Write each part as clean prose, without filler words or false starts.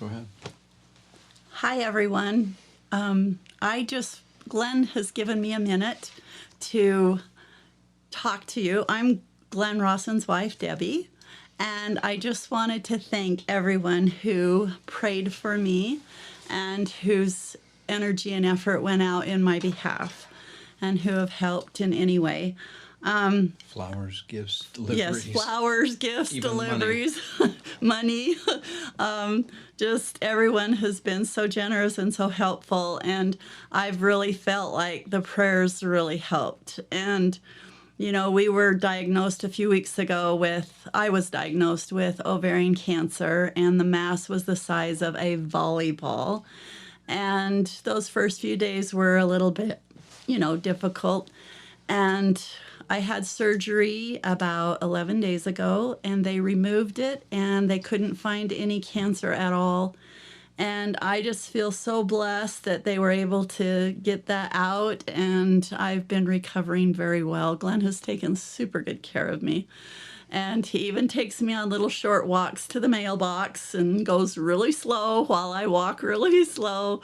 Go ahead. Hi, everyone. Glenn has given me a minute to talk to you. I'm Glenn Rawson's wife, Debbie, and I just wanted to thank everyone who prayed for me and whose energy and effort went out in my behalf and who have helped in any way. Flowers, gifts, deliveries. Yes, flowers, gifts, Even deliveries, money. Just everyone has been so generous and so helpful. And I've really felt like the prayers really helped. And, you know, we were diagnosed a few weeks ago I was diagnosed with ovarian cancer, and the mass was the size of a volleyball. And those first few days were a little bit, difficult. And I had surgery about 11 days ago, and they removed it, and they couldn't find any cancer at all. And I just feel so blessed that they were able to get that out, and I've been recovering very well. Glenn has taken super good care of me. And he even takes me on little short walks to the mailbox and goes really slow while I walk really slow.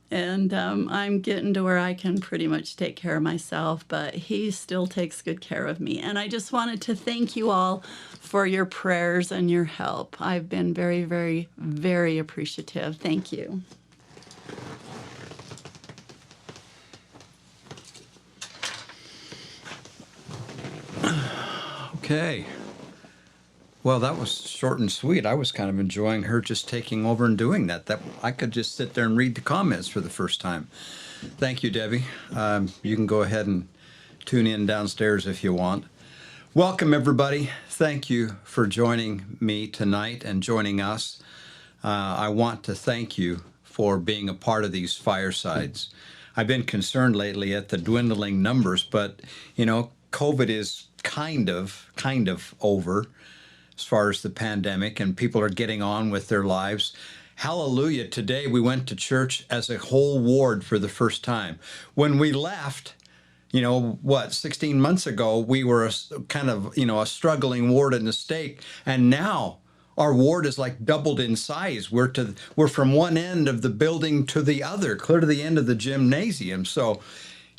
And I'm getting to where I can pretty much take care of myself, but he still takes good care of me. And I just wanted to thank you all for your prayers and your help. I've been very, very, very appreciative. Thank you. Okay. Well, that was short and sweet. I was kind of enjoying her just taking over and doing that. I could just sit there and read the comments for the first time. Thank you, Debbie. You can go ahead and tune in downstairs if you want. Welcome, everybody. Thank you for joining me tonight and joining us. I want to thank you for being a part of these firesides. I've been concerned lately at the dwindling numbers, but, COVID is kind of over as far as the pandemic, and people are getting on with their lives. Hallelujah. Today we went to church as a whole ward for the first time. When we left, 16 months ago, we were a struggling ward in the stake, and now our ward is like doubled in size. We're from one end of the building to the other, clear to the end of the gymnasium. So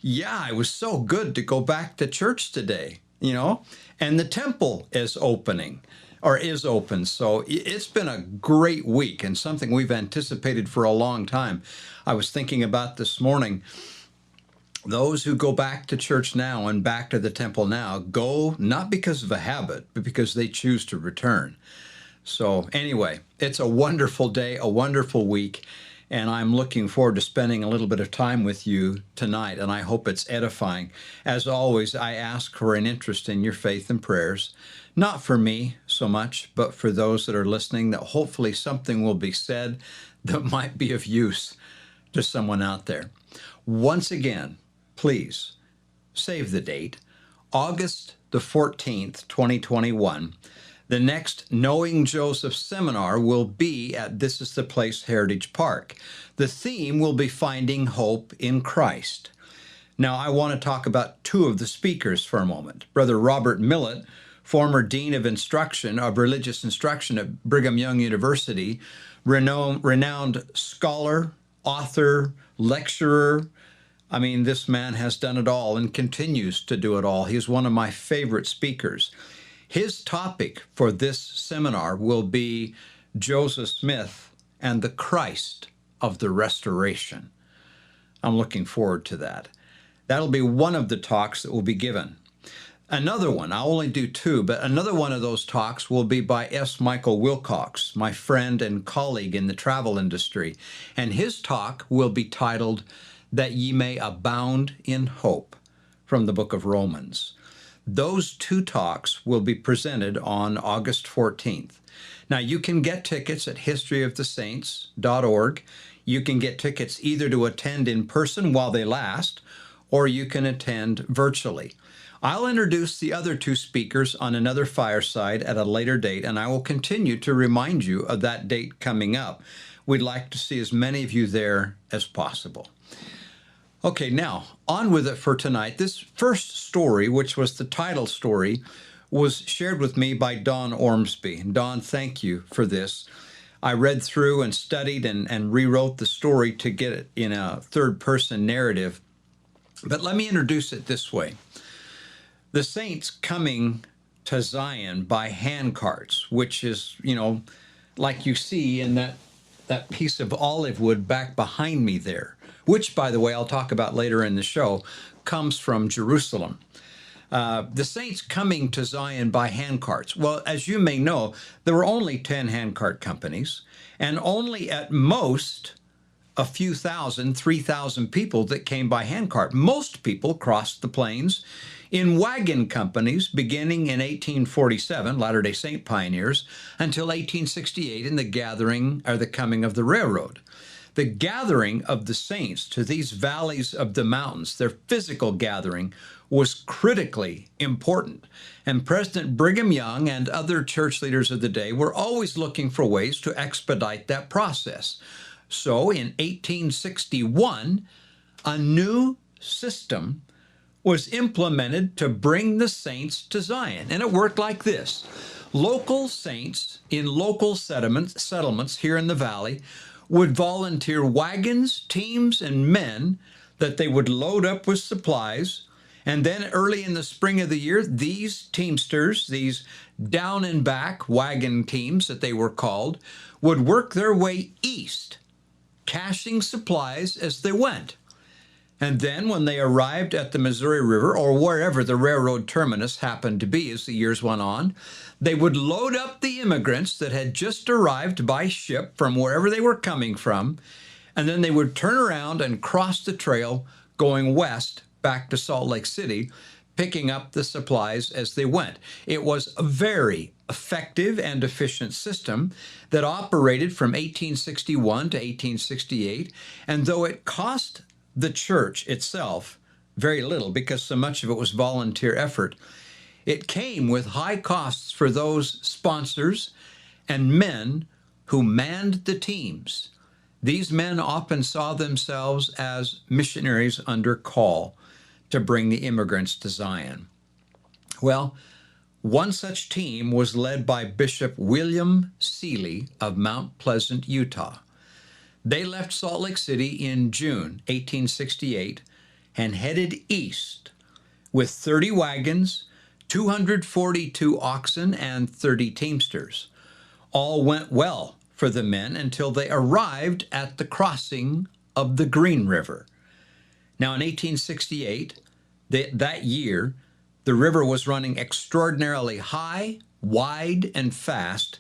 yeah, it was so good to go back to church today, and the temple is open. So it's been a great week and something we've anticipated for a long time. I was thinking about this morning, those who go back to church now and back to the temple now go not because of a habit, but because they choose to return. So anyway, it's a wonderful day, a wonderful week, and I'm looking forward to spending a little bit of time with you tonight, and I hope it's edifying. As always, I ask for an interest in your faith and prayers, not for me so much, but for those that are listening, that hopefully something will be said that might be of use to someone out there. Once again, please save the date, August the 14th, 2021. The next Knowing Joseph seminar will be at This Is the Place Heritage Park. The theme will be Finding Hope in Christ. Now, I want to talk about two of the speakers for a moment. Brother Robert Millett, former Dean of Religious Instruction at Brigham Young University, renowned scholar, author, lecturer. I mean, this man has done it all and continues to do it all. He's one of my favorite speakers. His topic for this seminar will be Joseph Smith and the Christ of the Restoration. I'm looking forward to that. That'll be one of the talks that will be given. Another one, I'll only do two, but another one of those talks will be by S. Michael Wilcox, my friend and colleague in the travel industry. And his talk will be titled, That Ye May Abound in Hope, from the book of Romans. Those two talks will be presented on August 14th. Now, you can get tickets at historyofthesaints.org. You can get tickets either to attend in person while they last, or you can attend virtually. I'll introduce the other two speakers on another fireside at a later date, and I will continue to remind you of that date coming up. We'd like to see as many of you there as possible. Okay, now, on with it for tonight. This first story, which was the title story, was shared with me by Don Ormsby. Don, thank you for this. I read through and studied and rewrote the story to get it in a third-person narrative. But let me introduce it this way. The saints coming to Zion by handcarts, which is, like you see in that piece of olive wood back behind me there, which, by the way, I'll talk about later in the show, comes from Jerusalem. The saints coming to Zion by handcarts. Well, as you may know, there were only 10 handcart companies, and only at most a few thousand, 3,000 people that came by handcart. Most people crossed the plains in wagon companies beginning in 1847, Latter-day Saint pioneers, until 1868 in the gathering or the coming of the railroad. The gathering of the saints to these valleys of the mountains, their physical gathering, was critically important. And President Brigham Young and other church leaders of the day were always looking for ways to expedite that process. So in 1861, a new system was implemented to bring the saints to Zion. And it worked like this. Local saints in local settlements here in the valley would volunteer wagons, teams, and men that they would load up with supplies. And then early in the spring of the year, these teamsters, these down and back wagon teams that they were called, would work their way east, caching supplies as they went. And then when they arrived at the Missouri River or wherever the railroad terminus happened to be as the years went on, they would load up the immigrants that had just arrived by ship from wherever they were coming from, and then they would turn around and cross the trail going west back to Salt Lake City, picking up the supplies as they went. It was a very effective and efficient system that operated from 1861 to 1868, and though it cost the church itself very little because so much of it was volunteer effort, it came with high costs for those sponsors and men who manned the teams. These men often saw themselves as missionaries under call to bring the immigrants to Zion. Well, one such team was led by Bishop William Seeley of Mount Pleasant, Utah. They left Salt Lake City in June 1868 and headed east with 30 wagons, 242 oxen, and 30 teamsters. All went well for the men until they arrived at the crossing of the Green River. Now in 1868, that year, the river was running extraordinarily high, wide, and fast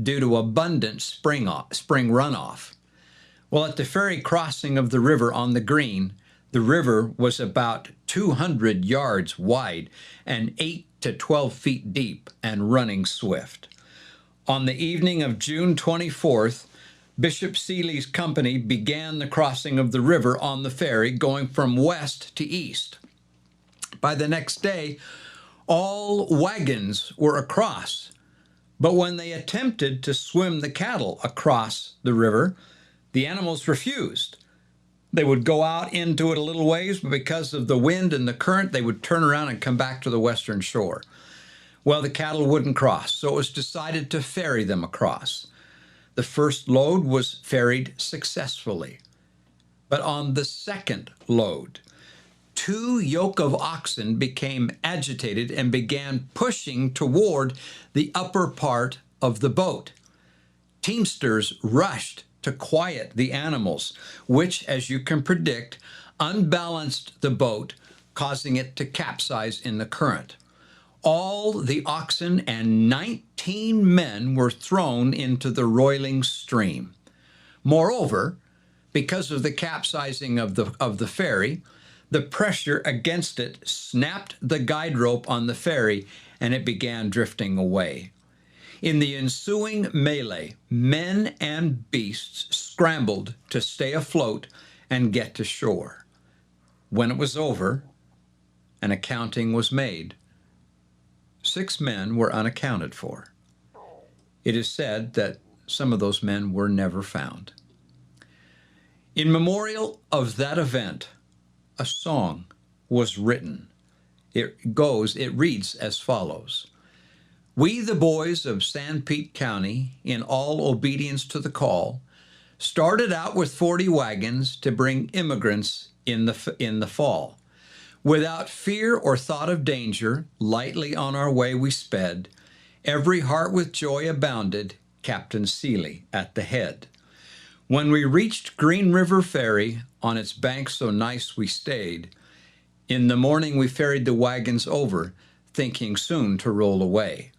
due to abundant spring runoff. Well, at the ferry crossing of the river on the Green, the river was about 200 yards wide and 8 to 12 feet deep and running swift. On the evening of June 24th, Bishop Seeley's company began the crossing of the river on the ferry going from west to east. By the next day, all wagons were across, but when they attempted to swim the cattle across the river, the animals refused. They would go out into it a little ways, but because of the wind and the current, they would turn around and come back to the western shore. Well, the cattle wouldn't cross, so it was decided to ferry them across. The first load was ferried successfully. But on the second load, 2 yoke of oxen became agitated and began pushing toward the upper part of the boat. Teamsters rushed to quiet the animals, which, as you can predict, unbalanced the boat, causing it to capsize in the current. All the oxen and 19 men were thrown into the roiling stream. Moreover, because of the capsizing of the ferry, the pressure against it snapped the guide rope on the ferry and it began drifting away. In the ensuing melee, men and beasts scrambled to stay afloat and get to shore. When it was over, an accounting was made. 6 men were unaccounted for. It is said that some of those men were never found. In memorial of that event, a song was written. It reads as follows. We, the boys of Sanpete County, in all obedience to the call, started out with 40 wagons to bring immigrants in the fall. Without fear or thought of danger, lightly on our way we sped. Every heart with joy abounded, Captain Seeley at the head. When we reached Green River Ferry, on its bank so nice we stayed. In the morning we ferried the wagons over, thinking soon to roll away.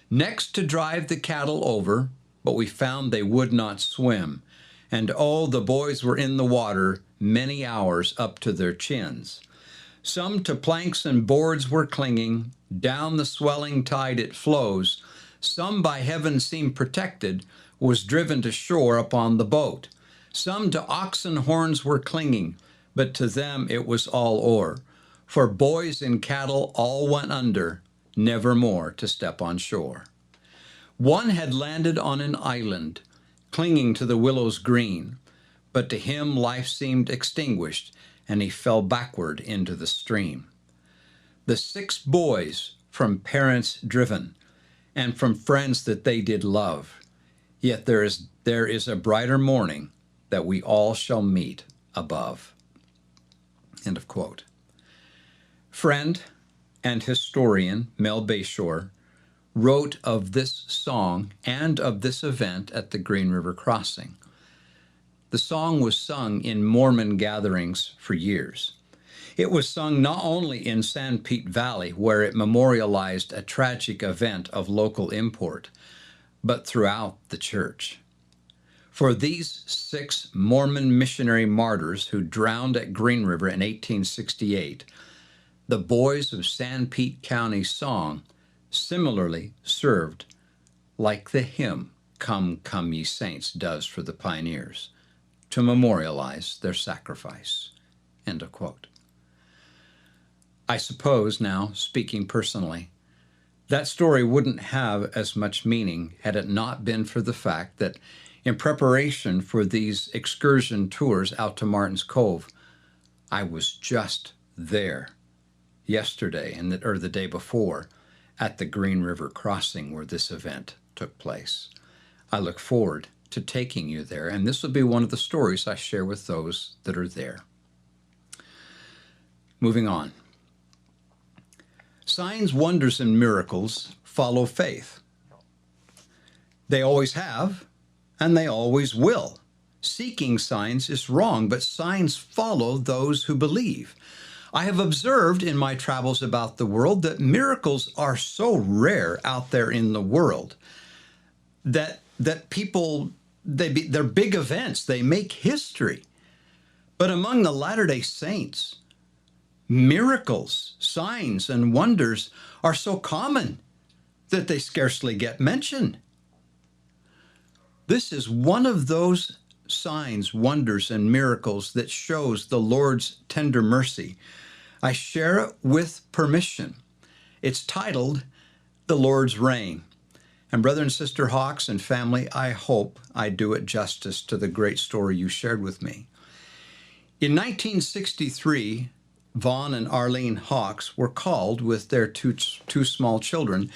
Next to drive the cattle over, but we found they would not swim. And oh, the boys were in the water many hours up to their chins. Some to planks and boards were clinging, down the swelling tide it flows. Some by heaven seemed protected, was driven to shore upon the boat. Some to oxen horns were clinging, but to them it was all o'er. For boys and cattle all went under, never more to step on shore. One had landed on an island, clinging to the willows green, but to him life seemed extinguished, and he fell backward into the stream. The 6 boys from parents driven, and from friends that they did love, yet there is a brighter morning that we all shall meet above. End of quote. Friend and historian Mel Bayshore wrote of this song and of this event at the Green River Crossing. The song was sung in Mormon gatherings for years. It was sung not only in Sanpete Valley, where it memorialized a tragic event of local import, but throughout the church. For these 6 Mormon missionary martyrs who drowned at Green River in 1868, the Boys of Sanpete County song similarly served like the hymn, Come, Come Ye Saints, does for the pioneers, to memorialize their sacrifice. End of quote. I suppose now, speaking personally, that story wouldn't have as much meaning had it not been for the fact that in preparation for these excursion tours out to Martin's Cove, I was just there yesterday or the day before at the Green River Crossing where this event took place. I look forward to taking you there, and this will be one of the stories I share with those that are there. Moving on. Signs, wonders, and miracles follow faith. They always have, and they always will. Seeking signs is wrong, but signs follow those who believe. I have observed in my travels about the world that miracles are so rare out there in the world that people, they're big events, they make history. But among the Latter-day Saints, miracles, signs, and wonders are so common that they scarcely get mentioned. This is one of those signs, wonders, and miracles that shows the Lord's tender mercy. I share it with permission. It's titled, The Lord's Reign. And Brother and Sister Hawks and family, I hope I do it justice to the great story you shared with me. In 1963, Vaughn and Arlene Hawks were called with their two small children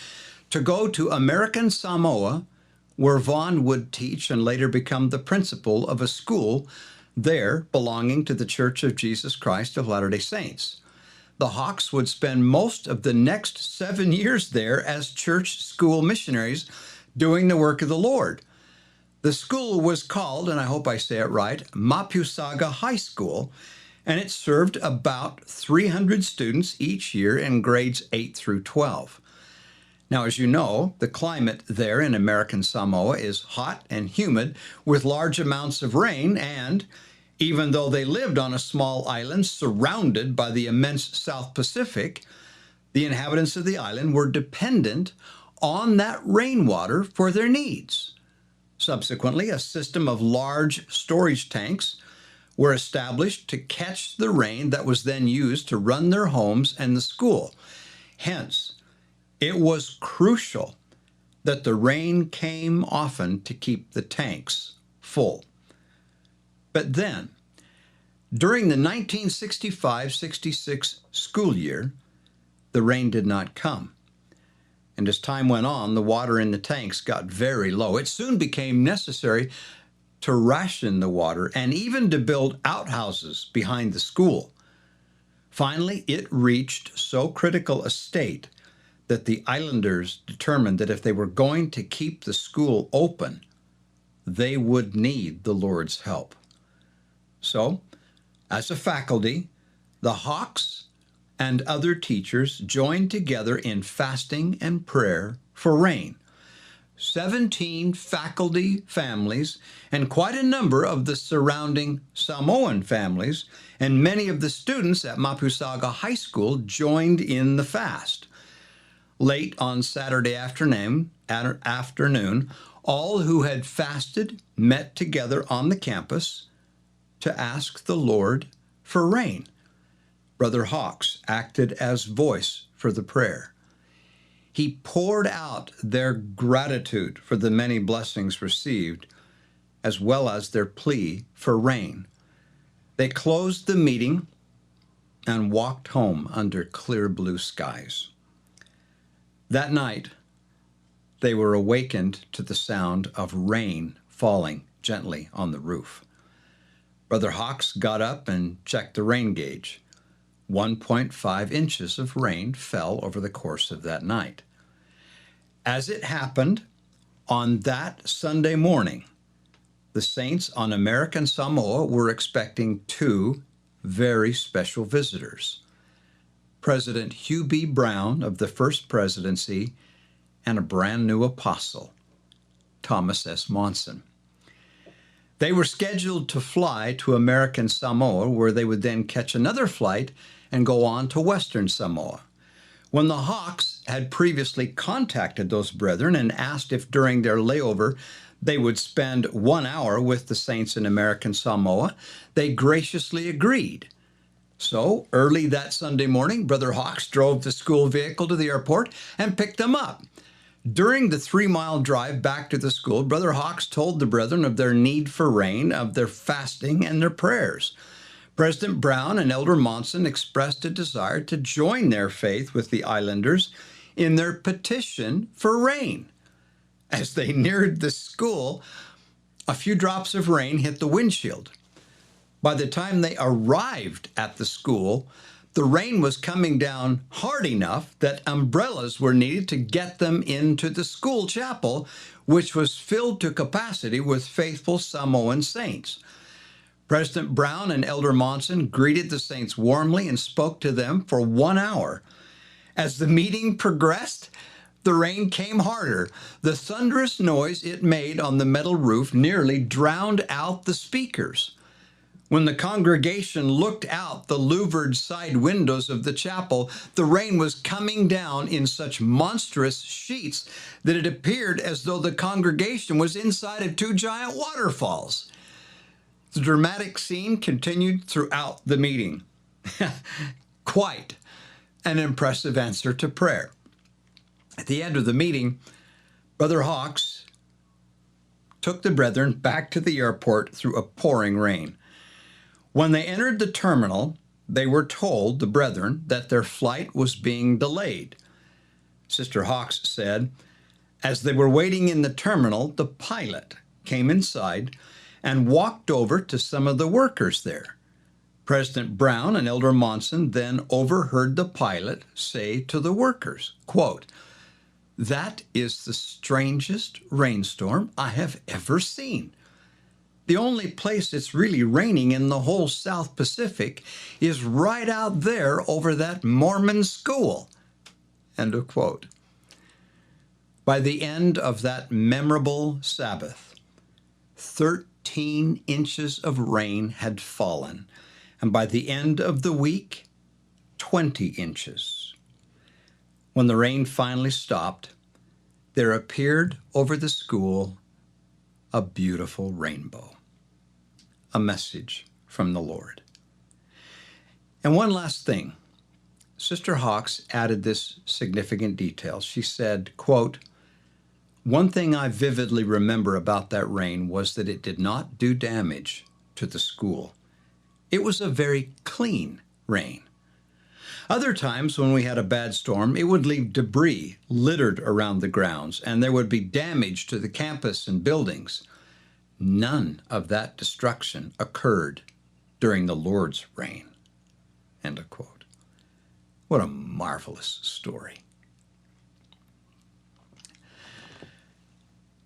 to go to American Samoa, where Vaughn would teach and later become the principal of a school there belonging to the Church of Jesus Christ of Latter-day Saints. The Hawks would spend most of the next 7 years there as church school missionaries doing the work of the Lord. The school was called, and I hope I say it right, Mapusaga High School, and it served about 300 students each year in grades 8 through 12. Now, as you know, the climate there in American Samoa is hot and humid with large amounts of rain, and even though they lived on a small island surrounded by the immense South Pacific, the inhabitants of the island were dependent on that rainwater for their needs. Subsequently, a system of large storage tanks were established to catch the rain that was then used to run their homes and the school. Hence, it was crucial that the rain came often to keep the tanks full. But then, during the 1965-66 school year, the rain did not come. And as time went on, the water in the tanks got very low. It soon became necessary to ration the water and even to build outhouses behind the school. Finally, it reached so critical a state that the islanders determined that if they were going to keep the school open, they would need the Lord's help. So, as a faculty, the Hawks and other teachers joined together in fasting and prayer for rain. 17 faculty families and quite a number of the surrounding Samoan families and many of the students at Mapusaga High School joined in the fast. Late on Saturday afternoon, all who had fasted met together on the campus to ask the Lord for rain. Brother Hawks acted as voice for the prayer. He poured out their gratitude for the many blessings received, as well as their plea for rain. They closed the meeting and walked home under clear blue skies. That night, they were awakened to the sound of rain falling gently on the roof. Brother Hawks got up and checked the rain gauge. 1.5 inches of rain fell over the course of that night. As it happened, on that Sunday morning, the saints on American Samoa were expecting two very special visitors: President Hugh B. Brown of the First Presidency and a brand new apostle, Thomas S. Monson. They were scheduled to fly to American Samoa, where they would then catch another flight and go on to Western Samoa. When the Hawks had previously contacted those brethren and asked if during their layover they would spend 1 hour with the saints in American Samoa, they graciously agreed. So early that Sunday morning, Brother Hawks drove the school vehicle to the airport and picked them up. During the 3-mile drive back to the school, Brother Hawks told the brethren of their need for rain, of their fasting, and their prayers. President Brown and Elder Monson expressed a desire to join their faith with the islanders in their petition for rain. As they neared the school, a few drops of rain hit the windshield. By the time they arrived at the school, the rain was coming down hard enough that umbrellas were needed to get them into the school chapel, which was filled to capacity with faithful Samoan saints. President Brown and Elder Monson greeted the saints warmly and spoke to them for 1 hour. As the meeting progressed, the rain came harder. The thunderous noise it made on the metal roof nearly drowned out the speakers. When the congregation looked out the louvered side windows of the chapel, the rain was coming down in such monstrous sheets that it appeared as though the congregation was inside of 2 giant waterfalls. The dramatic scene continued throughout the meeting. Quite an impressive answer to prayer. At the end of the meeting, Brother Hawks took the brethren back to the airport through a pouring rain. When they entered the terminal, they were told, the brethren, that their flight was being delayed. Sister Hawks said, as they were waiting in the terminal, the pilot came inside and walked over to some of the workers there. President Brown and Elder Monson then overheard the pilot say to the workers, quote, "That is the strangest rainstorm I have ever seen. The only place it's really raining in the whole South Pacific is right out there over that Mormon school." End of quote. By the end of that memorable Sabbath, 13 inches of rain had fallen, and by the end of the week, 20 inches. When the rain finally stopped, there appeared over the school a beautiful rainbow, a message from the Lord. And one last thing, Sister Hawks added this significant detail. She said, quote, "One thing I vividly remember about that rain was that it did not do damage to the school. It was a very clean rain. Other times when we had a bad storm, it would leave debris littered around the grounds, and there would be damage to the campus and buildings. None of that destruction occurred during the Lord's reign. End of quote. What a marvelous story.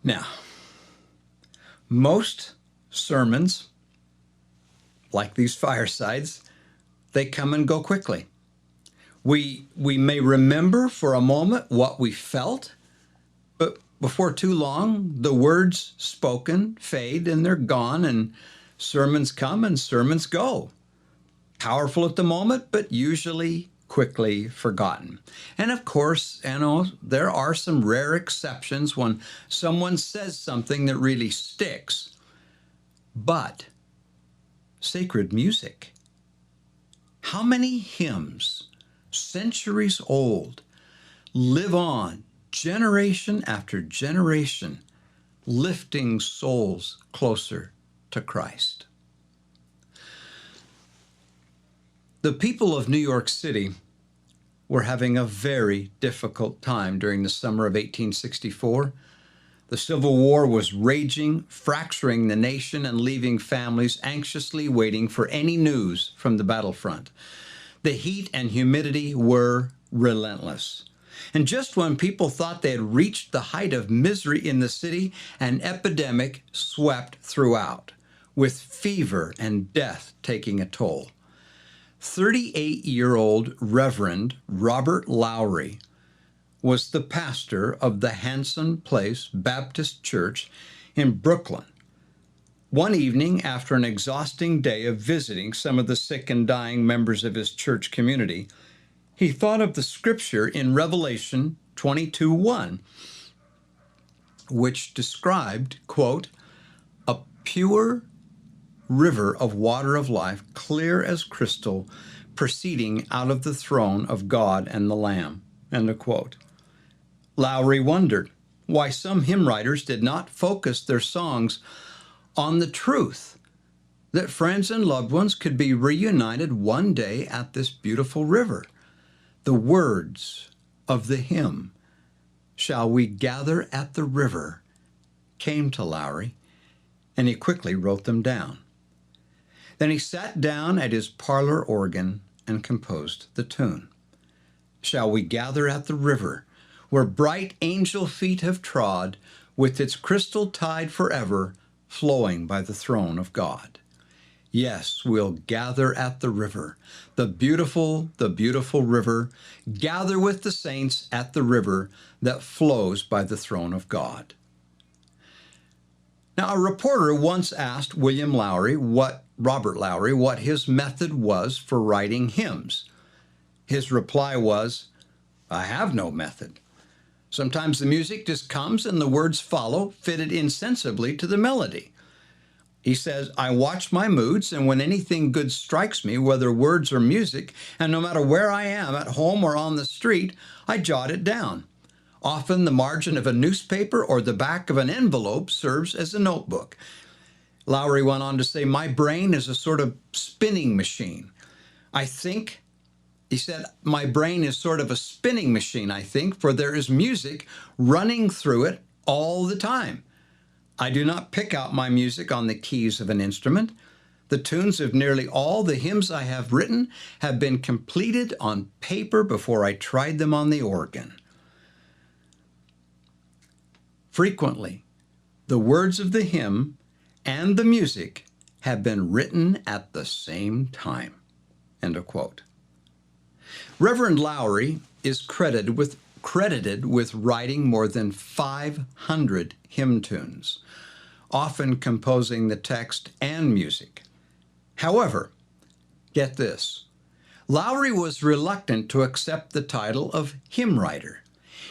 Now, most sermons, like these firesides, they come and go quickly. We may remember for a moment what we felt, but before too long, the words spoken fade and they're gone, and sermons come and sermons go. Powerful at the moment, but usually quickly forgotten. And of course, there are some rare exceptions when someone says something that really sticks. But sacred music. How many hymns, centuries old, live on generation after generation, lifting souls closer to Christ? The people of New York City were having a very difficult time during the summer of 1864. The Civil War was raging, fracturing the nation and leaving families anxiously waiting for any news from the battlefront. The heat and humidity were relentless. And just when people thought they had reached the height of misery in the city, an epidemic swept throughout, with fever and death taking a toll. 38-year-old Reverend Robert Lowry was the pastor of the Hanson Place Baptist Church in Brooklyn. One evening, after an exhausting day of visiting some of the sick and dying members of his church community, he thought of the scripture in Revelation 22:1, which described, quote, a pure river of water of life, clear as crystal, proceeding out of the throne of God and the Lamb, end of quote. Lowry wondered why some hymn writers did not focus their songs on the truth that friends and loved ones could be reunited one day at this beautiful river. The words of the hymn, "Shall we gather at the river," came to Lowry, and he quickly wrote them down. Then he sat down at his parlor organ and composed the tune. Shall we gather at the river, where bright angel feet have trod, with its crystal tide forever flowing by the throne of God? Yes, we'll gather at the river, the beautiful river, gather with the saints at the river that flows by the throne of God. Now, a reporter once asked Robert Lowry, what his method was for writing hymns. His reply was, I have no method. Sometimes the music just comes and the words follow, fitted insensibly to the melody. He says, I watch my moods, and when anything good strikes me, whether words or music, and no matter where I am, at home or on the street, I jot it down. Often the margin of a newspaper or the back of an envelope serves as a notebook. Lowry went on to say, my brain is a sort of spinning machine. He said, my brain is sort of a spinning machine, I think, for there is music running through it all the time. I do not pick out my music on the keys of an instrument. The tunes of nearly all the hymns I have written have been completed on paper before I tried them on the organ. Frequently, the words of the hymn and the music have been written at the same time. End of quote. Reverend Lowry is credited with writing more than 500 hymn tunes, often composing the text and music. However, get this, Lowry was reluctant to accept the title of hymn writer.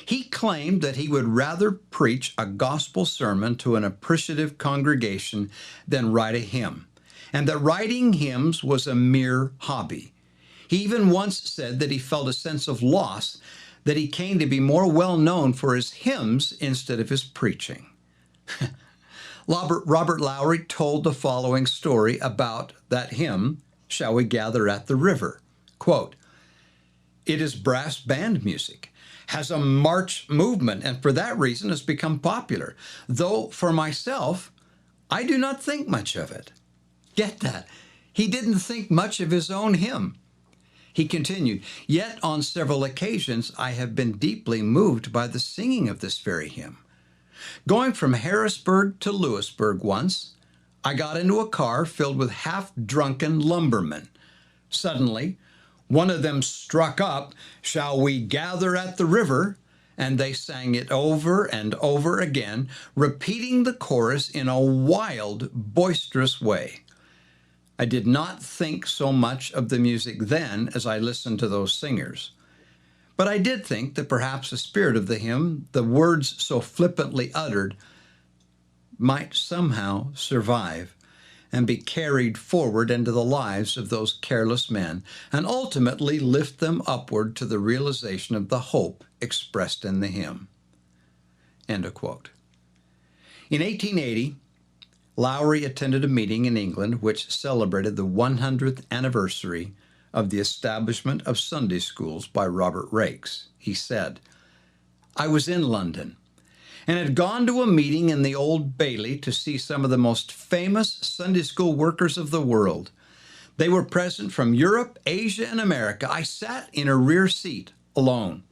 He claimed that he would rather preach a gospel sermon to an appreciative congregation than write a hymn, and that writing hymns was a mere hobby. He even once said that he felt a sense of loss, that he came to be more well known for his hymns instead of his preaching. Robert Lowry told the following story about that hymn, Shall We Gather at the River? Quote, It is brass band music, has a march movement, and for that reason has become popular. Though for myself, I do not think much of it. Get that? He didn't think much of his own hymn. He continued, "Yet on several occasions I have been deeply moved by the singing of this very hymn. Going from Harrisburg to Lewisburg once, I got into a car filled with half-drunken lumbermen. Suddenly, one of them struck up, 'Shall we gather at the river?' And they sang it over and over again, repeating the chorus in a wild, boisterous way. I did not think so much of the music then as I listened to those singers. But I did think that perhaps the spirit of the hymn, the words so flippantly uttered, might somehow survive and be carried forward into the lives of those careless men and ultimately lift them upward to the realization of the hope expressed in the hymn." End of quote. In 1880, Lowry attended a meeting in England which celebrated the 100th anniversary of the establishment of Sunday schools by Robert Raikes. He said, "I was in London and had gone to a meeting in the Old Bailey to see some of the most famous Sunday school workers of the world. They were present from Europe, Asia, and America. I sat in a rear seat alone.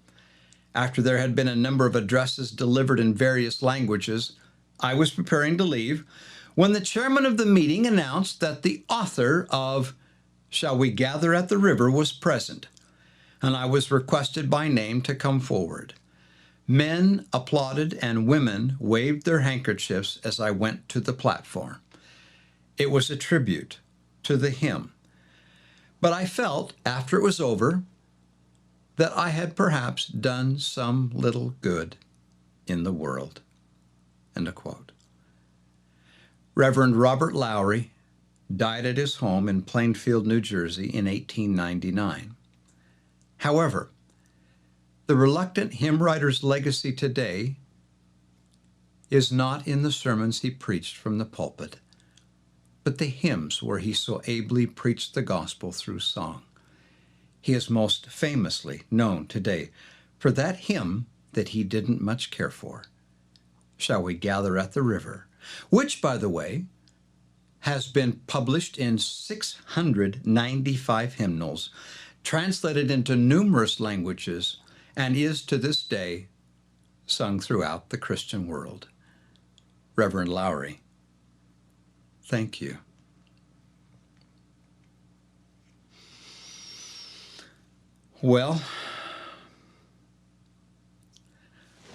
After there had been a number of addresses delivered in various languages, I was preparing to leave when the chairman of the meeting announced that the author of 'Shall We Gather at the River' was present, and I was requested by name to come forward. Men applauded and women waved their handkerchiefs as I went to the platform. It was a tribute to the hymn. But I felt, after it was over, that I had perhaps done some little good in the world." End of quote. Reverend Robert Lowry died at his home in Plainfield, New Jersey in 1899. However, the reluctant hymn writer's legacy today is not in the sermons he preached from the pulpit, but the hymns where he so ably preached the gospel through song. He is most famously known today for that hymn that he didn't much care for, "Shall We Gather at the River?" which, by the way, has been published in 695 hymnals, translated into numerous languages, and is to this day sung throughout the Christian world. Reverend Lowry, thank you. Well,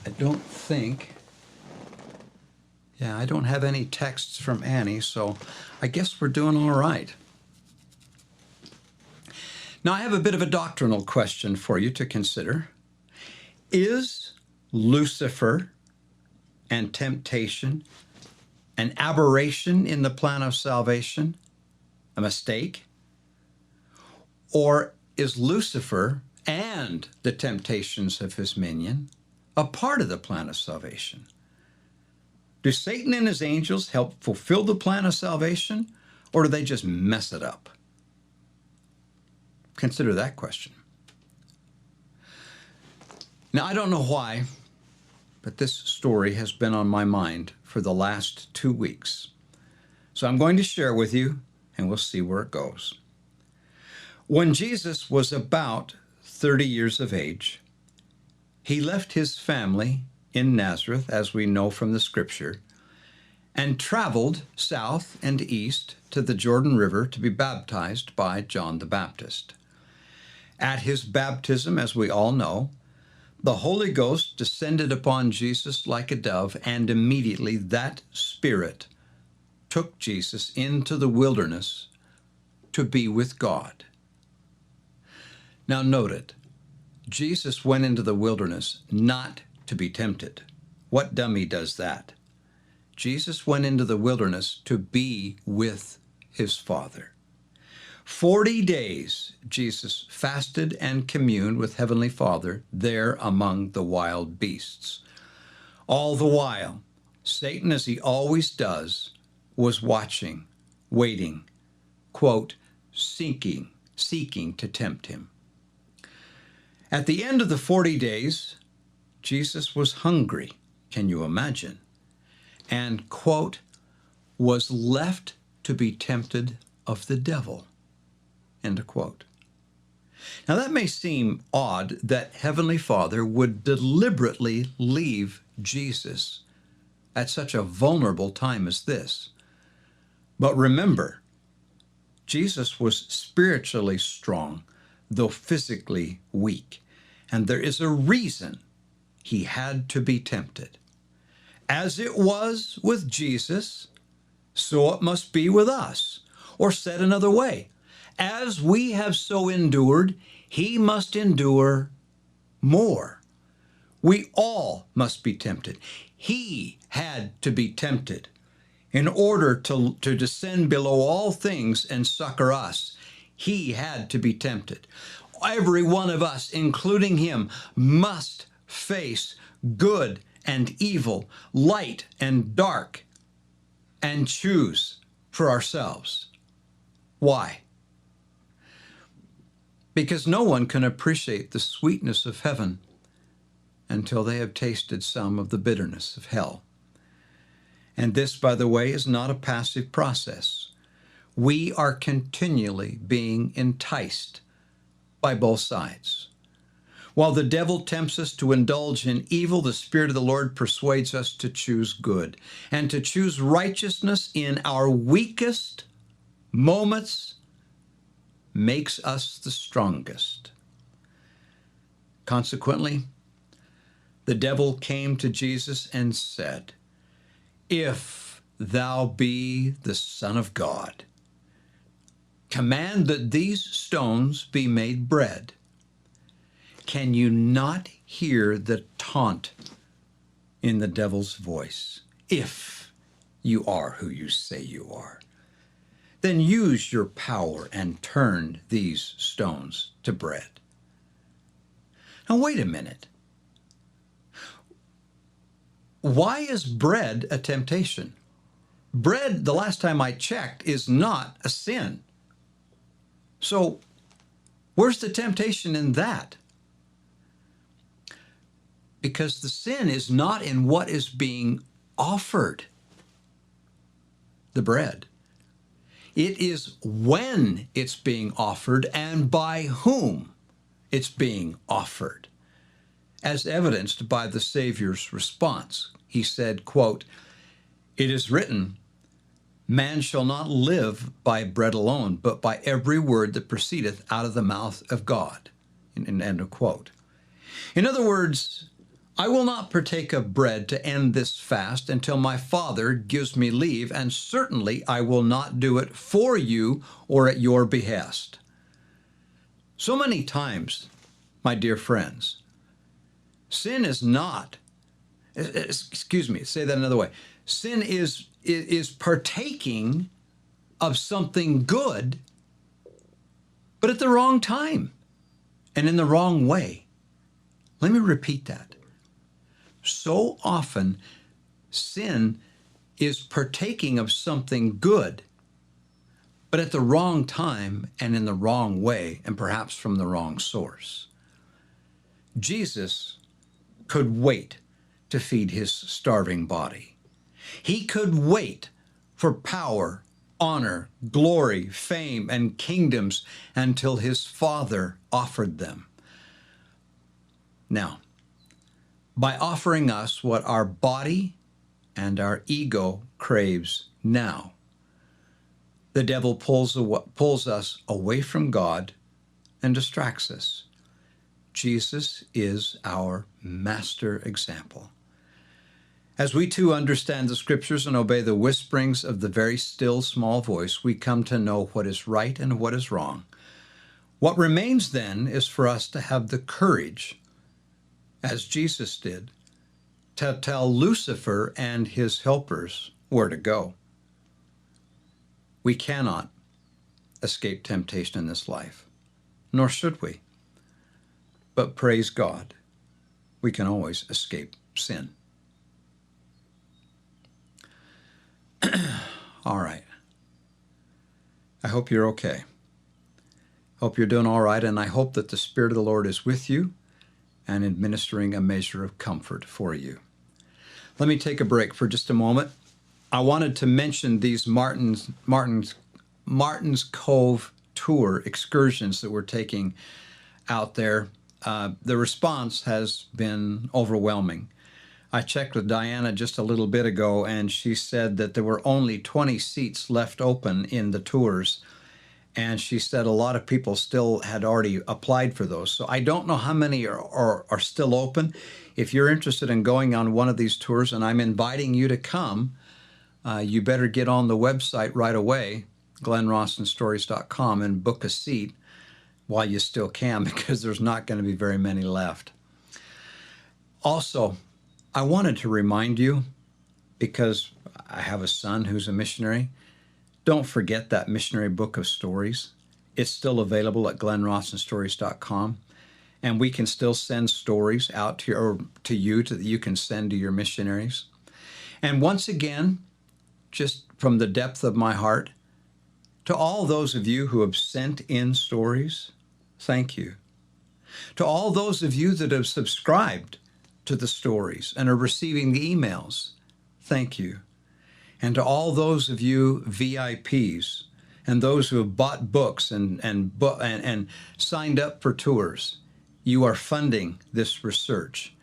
I don't have any texts from Annie, so I guess we're doing all right. Now, I have a bit of a doctrinal question for you to consider. Is Lucifer and temptation an aberration in the plan of salvation, a mistake? Or is Lucifer and the temptations of his minion a part of the plan of salvation? Do Satan and his angels help fulfill the plan of salvation, or do they just mess it up? Consider that question. Now, I don't know why, but this story has been on my mind for the last 2 weeks. So I'm going to share with you, and we'll see where it goes. When Jesus was about 30 years of age, he left his family in Nazareth, as we know from the scripture, and traveled south and east to the Jordan River to be baptized by John the Baptist. At his baptism, as we all know, the Holy Ghost descended upon Jesus like a dove, and immediately that Spirit took Jesus into the wilderness to be with God. Now note it, Jesus went into the wilderness not to be tempted. What dummy does that? Jesus went into the wilderness to be with his Father. 40 days Jesus fasted and communed with Heavenly Father there among the wild beasts. All the while, Satan, as he always does, was watching, waiting, quote, seeking to tempt him. At the end of the 40 days, Jesus was hungry. Can you imagine? And, quote, was left to be tempted of the devil, end of quote. Now that may seem odd that Heavenly Father would deliberately leave Jesus at such a vulnerable time as this. But remember, Jesus was spiritually strong, though physically weak. And there is a reason he had to be tempted. As it was with Jesus, so it must be with us. Or said another way, as we have so endured, he must endure more. We all must be tempted. He had to be tempted in order to descend below all things and succor us. He had to be tempted. Every one of us, including him, must face good and evil, light and dark, and choose for ourselves. Why? Because no one can appreciate the sweetness of heaven until they have tasted some of the bitterness of hell. And this, by the way, is not a passive process. We are continually being enticed by both sides. While the devil tempts us to indulge in evil, the Spirit of the Lord persuades us to choose good and to choose righteousness in our weakest moments makes us the strongest. Consequently, the devil came to Jesus and said, "If thou be the Son of God, command that these stones be made bread." Can you not hear the taunt in the devil's voice? If you are who you say you are, then use your power and turn these stones to bread. Now, wait a minute. Why is bread a temptation? Bread, the last time I checked, is not a sin. So, where's the temptation in that? Because the sin is not in what is being offered, the bread. It is when it's being offered and by whom it's being offered, as evidenced by the Savior's response. He said, quote, "It is written, man shall not live by bread alone, but by every word that proceedeth out of the mouth of God," end of quote. In other words, I will not partake of bread to end this fast until my Father gives me leave, and certainly I will not do it for you or at your behest. So many times, my dear friends, sin is not, say that another way. Sin is partaking of something good, but at the wrong time and in the wrong way. Let me repeat that. So often, sin is partaking of something good, but at the wrong time and in the wrong way, and perhaps from the wrong source. Jesus could wait to feed his starving body. He could wait for power, honor, glory, fame, and kingdoms until his Father offered them. Now, by offering us what our body and our ego craves now, the devil pulls us away from God and distracts us. Jesus is our master example. As we too understand the Scriptures and obey the whisperings of the very still small voice, we come to know what is right and what is wrong. What remains then is for us to have the courage, as Jesus did, to tell Lucifer and his helpers where to go. We cannot escape temptation in this life, nor should we. But praise God, we can always escape sin. All right. I hope you're okay. Hope you're doing all right, and I hope that the Spirit of the Lord is with you and administering a measure of comfort for you. Let me take a break for just a moment. I wanted to mention these Martin's Cove tour excursions that we're taking out there. The response has been overwhelming. I checked with Diana just a little bit ago, and she said that there were only 20 seats left open in the tours. And she said a lot of people still had already applied for those. So I don't know how many are still open. If you're interested in going on one of these tours, and I'm inviting you to come, you better get on the website right away, glennrawsonstories.com, and book a seat while you still can, because there's not going to be very many left. Also, I wanted to remind you, because I have a son who's a missionary, don't forget that missionary book of stories. It's still available at glennrawsonstories.com, and we can still send stories out to you that you can send to your missionaries. And once again, just from the depth of my heart, to all those of you who have sent in stories, thank you. To all those of you that have subscribed to the stories and are receiving the emails, thank you. And to all those of you VIPs and those who have bought books and signed up for tours, you are funding this research.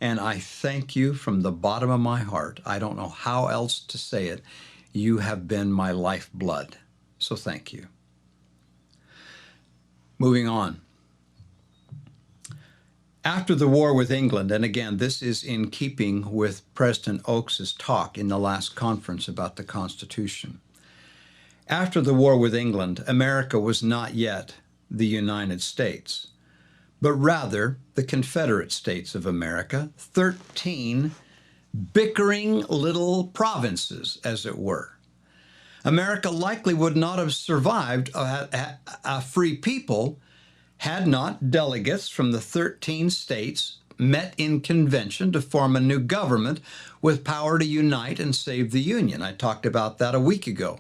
And I thank you from the bottom of my heart. I don't know how else to say it. You have been my lifeblood. So thank you. Moving on. After the war with England, and again, this is in keeping with President Oakes's talk in the last conference about the Constitution. After the war with England, America was not yet the United States, but rather the Confederate States of America, 13 bickering little provinces, as it were. America likely would not have survived a free people had not delegates from the 13 states met in convention to form a new government with power to unite and save the Union. I talked about that a week ago.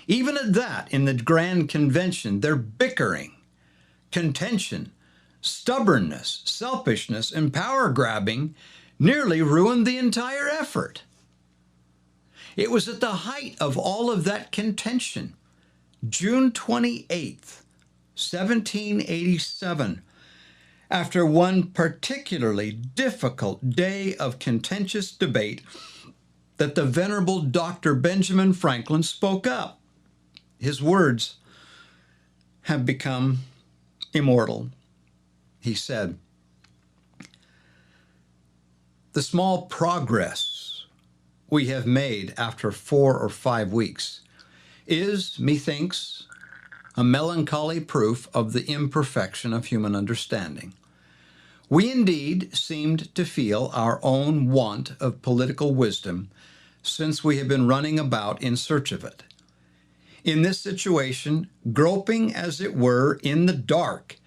Even at that, in the Grand Convention, their bickering, contention, stubbornness, selfishness, and power-grabbing nearly ruined the entire effort. It was at the height of all of that contention, June 28th, 1787, after one particularly difficult day of contentious debate, that the venerable Dr. Benjamin Franklin spoke up. His words have become immortal. He said, "The small progress we have made after 4 or 5 weeks is, methinks, a melancholy proof of the imperfection of human understanding. We indeed seemed to feel our own want of political wisdom since we have been running about in search of it. In this situation, groping as it were in the dark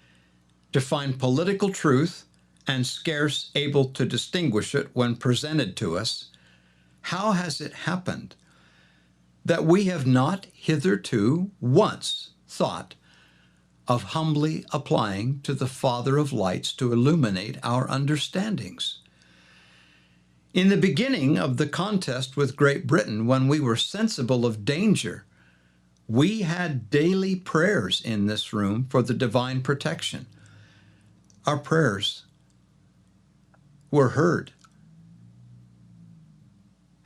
to find political truth and scarce able to distinguish it when presented to us, how has it happened that we have not hitherto once thought of humbly applying to the Father of lights to illuminate our understandings? In the beginning of the contest with Great Britain, when we were sensible of danger, we had daily prayers in this room for the divine protection. Our prayers were heard,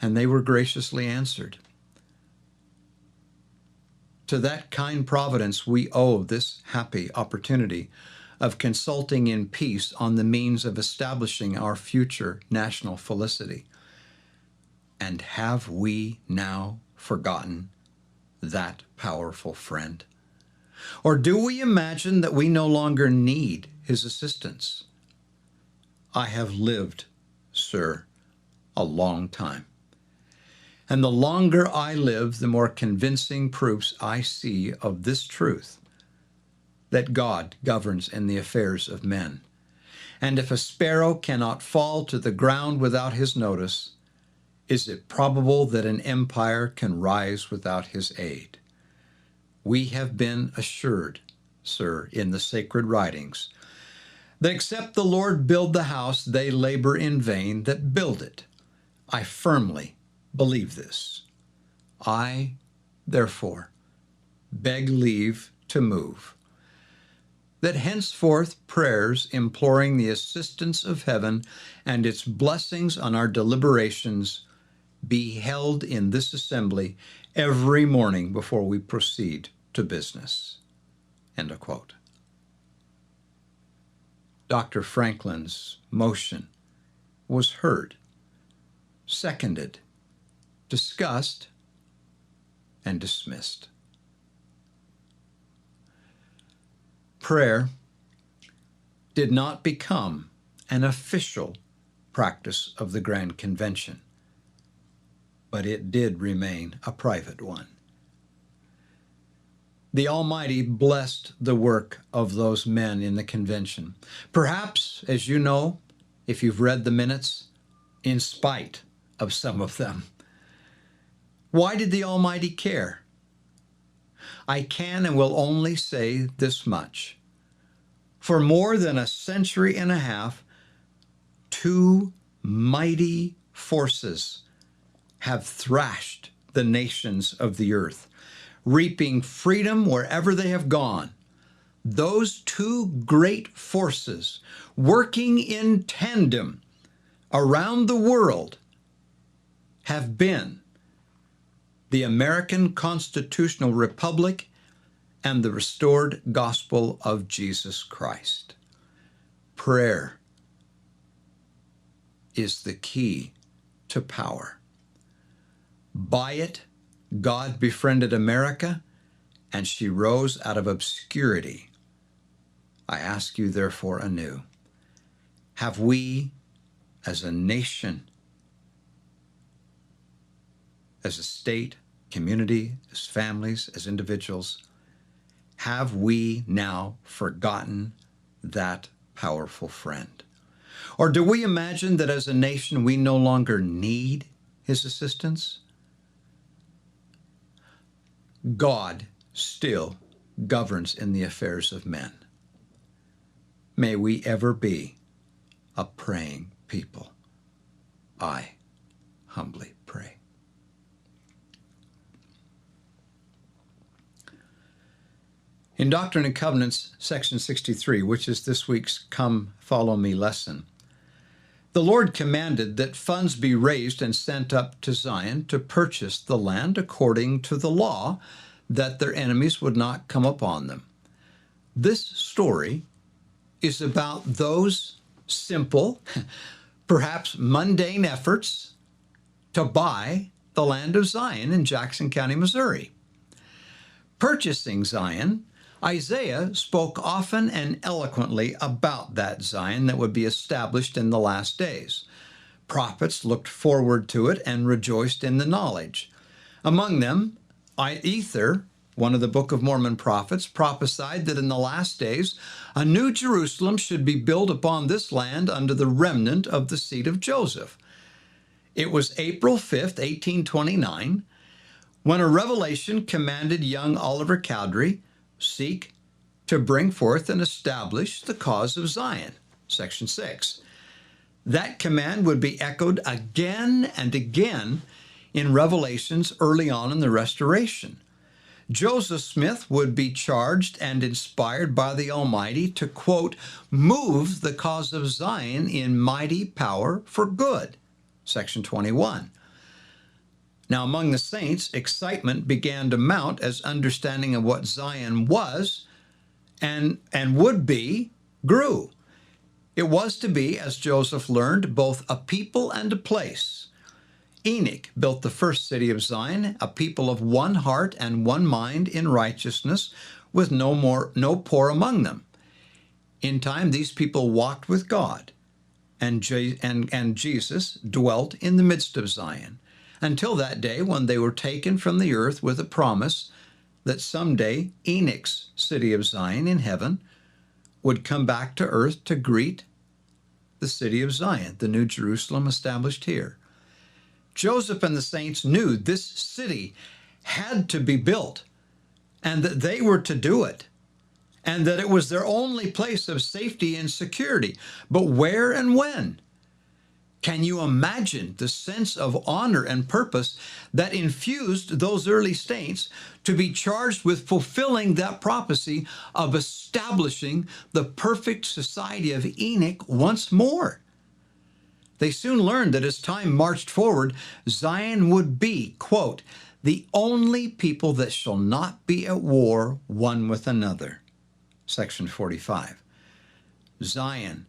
and they were graciously answered. To that kind providence we owe this happy opportunity of consulting in peace on the means of establishing our future national felicity. And have we now forgotten that powerful friend? Or do we imagine that we no longer need his assistance? I have lived, sir, a long time. And the longer I live, the more convincing proofs I see of this truth, that God governs in the affairs of men. And if a sparrow cannot fall to the ground without his notice, is it probable that an empire can rise without his aid? We have been assured sir, in the sacred writings, that except the Lord build the house, they labor in vain that build it. I firmly believe this. I, therefore, beg leave to move, that henceforth prayers imploring the assistance of heaven and its blessings on our deliberations be held in this assembly every morning before we proceed to business. End of quote. Dr. Franklin's motion was heard, seconded, discussed, and dismissed. Prayer did not become an official practice of the Grand Convention, but it did remain a private one. The Almighty blessed the work of those men in the convention. Perhaps, as you know, if you've read the minutes, in spite of some of them. Why did the Almighty care? I can and will only say this much. For more than a century and a half, two mighty forces have thrashed the nations of the earth, reaping freedom wherever they have gone. Those two great forces, working in tandem around the world, have been the American Constitutional Republic and the restored gospel of Jesus Christ. Prayer is the key to power. By it, God befriended America, and she rose out of obscurity. I ask you, therefore, anew, have we, as a nation, as a state, community, as families, as individuals, have we now forgotten that powerful friend? Or do we imagine that as a nation we no longer need his assistance? God still governs in the affairs of men. May we ever be a praying people. I humbly pray. In Doctrine and Covenants, section 63, which is this week's Come Follow Me lesson, the Lord commanded that funds be raised and sent up to Zion to purchase the land according to the law, that their enemies would not come upon them. This story is about those simple, perhaps mundane efforts to buy the land of Zion in Jackson County, Missouri. Purchasing Zion, Isaiah spoke often and eloquently about that Zion that would be established in the last days. Prophets looked forward to it and rejoiced in the knowledge. Among them, Ether, one of the Book of Mormon prophets, prophesied that in the last days a new Jerusalem should be built upon this land under the remnant of the seed of Joseph. It was April 5th, 1829, when a revelation commanded young Oliver Cowdery seek to bring forth and establish the cause of Zion, section 6. That command would be echoed again and again in Revelations early on in the Restoration. Joseph Smith would be charged and inspired by the Almighty to, quote, move the cause of Zion in mighty power for good, section 21. Now, among the saints, excitement began to mount as understanding of what Zion was and would be grew. It was to be, as Joseph learned, both a people and a place. Enoch built the first city of Zion, a people of one heart and one mind in righteousness, with no poor among them. In time, these people walked with God, and Jesus dwelt in the midst of Zion, until that day when they were taken from the earth with a promise that someday Enoch's city of Zion in heaven would come back to earth to greet the city of Zion, the new Jerusalem established here. Joseph and the saints knew this city had to be built and that they were to do it. and that it was their only place of safety and security. But where and when? Can you imagine the sense of honor and purpose that infused those early saints to be charged with fulfilling that prophecy of establishing the perfect society of Enoch once more? They soon learned that as time marched forward, Zion would be, quote, the only people that shall not be at war one with another. Section 45. Zion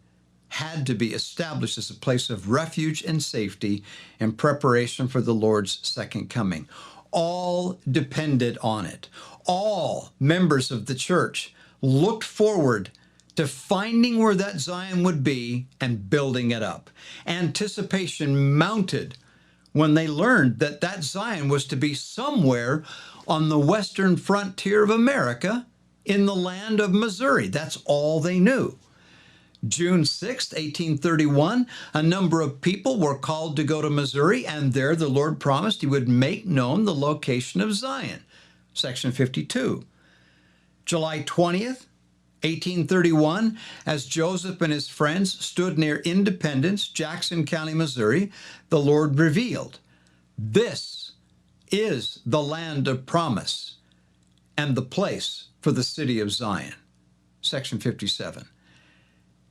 had to be established as a place of refuge and safety in preparation for the Lord's second coming. All depended on it. All members of the church looked forward to finding where that Zion would be and building it up. Anticipation mounted when they learned that that Zion was to be somewhere on the western frontier of America in the land of Missouri. That's all they knew. June 6, 1831, a number of people were called to go to Missouri, and there the Lord promised he would make known the location of Zion. Section 52. July 20th, 1831, as Joseph and his friends stood near Independence, Jackson County, Missouri, the Lord revealed, "This is the land of promise and the place for the city of Zion." Section 57.